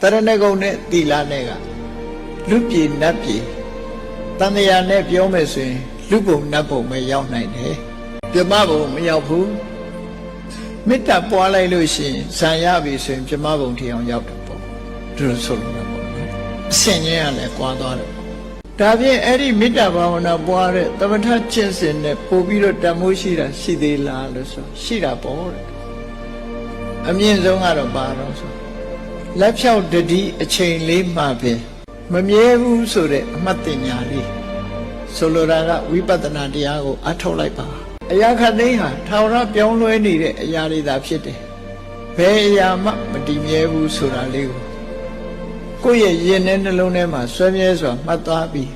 တရဏဂုံနဲ့သီလနဲ့ကလူပြေနတ်ပြေတန်တရားနဲ့ပြောမယ်ဆိုရင်လူပုံနတ်ပုံပဲရောက်နိုင်တယ်ပြမဘုံမရောက်ဘူးမေတ္တာပွားလိုက်လို့ရှိရင်ဇံရပြီဆိုရင်ပြမဘုံထီအောင်ရောက်တယ်ပေါ့သူတို့ဆိုလို့ပေါ့အဆင့်ချင်းကလည်းကွာသွားတယ်ဒါဖြင့်အဲ့ဒီမေတ္တာဘာဝနာပွားတဲ့သမထကျင့်စဉ်နဲ့ပို့ပြီးတော့တန်ဖိုးရှိတာရှိသေးလားလို့ဆိုရှိတာပေါ့တဲ့အမြင့်ဆုံးကတော့ဘာတော့ဆိုလက်ဖြောက်တတိအချိန်လေးမှပဲမမြဲဘူးဆိုတဲ့အမှတ်တင်ညာလေးဆိုလိုတာကဝိပဿနာတရားကိုအထောက်လိုက်ပါအရာခသိန်းဟာထာဝရပြောင်းလဲနေတဲ့အရာတွေသာဖြစ်တယ်ဘယ်အရာမှမတည်မြဲဘူးဆိုတာလေးကိုယ့်ရဲ့ရင်ထဲနှလုံးထဲမှာဆွဲမြဲစွာမှတ်သားပြီး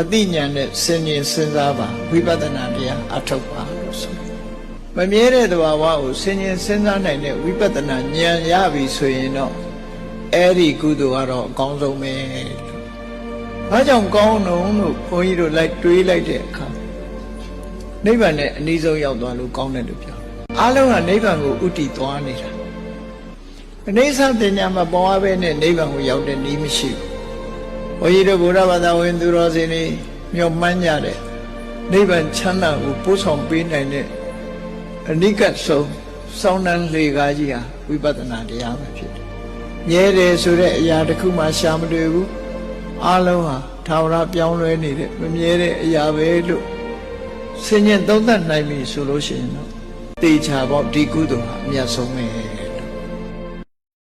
အသိဉာဏ်နဲ့စဉ်းကျင်စဉ်းစားပါဝိပဿနာတရားအထောက်ပါလို့ဆိုမမြဲတဲ့သဘာဝကိုစဉ်းကျင်စဉ်းစားနိုင်တဲ့ဝိပဿနာဉာဏ်ရပြီဆိုရင်တော့အဲ့ဒီကုသိုလ်ကတော့အကောင်းဆုံးပဲလို့ဘာကြောင့်ကောင်းလို့ဘုန်းကြီးတို့လိုက်တွေးလိုက်တဲ့အခါနိဗ္ဗာန်နဲ့အနည်းဆုံးရောက်သွားလို့ကောင်းတယ်လို့ပြောအားလုံးကနိဗ္ဗာန်ကိုဥတည်သွားနေတာအနေဆန်းတင်ညာမှာပေါ်အားပဲနဲ့နိဗ္ဗာန်ကိုရောက်တဲ့နည်းမရှိဘူးဘုန်းကြီးတို့ဗုဒ္ဓဘာသာဝင်သူတော်စင်တွေမျှော်မှန်းကြတဲ့နိဗ္ဗာန်ချမ်းသာကိုပို့ဆောင်ပေးနိုင်တဲ့အနိကဆုံးစောင်းနှံလေကားကြီးဟာဝိပဿနာတရားပဲဖြစ်တယ်မြဲတယ်ဆိုတဲ့အရာတစ်ခုမှရှာမတွေ့ဘူးအားလုံးဟာထာဝရပြောင်းလဲနေတဲ့မမြဲတဲ့အရာပဲလို့ဆင်ញင်သုံးသပ်နိုင်ပြီဆိုလို့ရှိရင်တော့တေချာပေါ့ဒီကုသိုလ်ဟာအမြတ်ဆုံးပဲ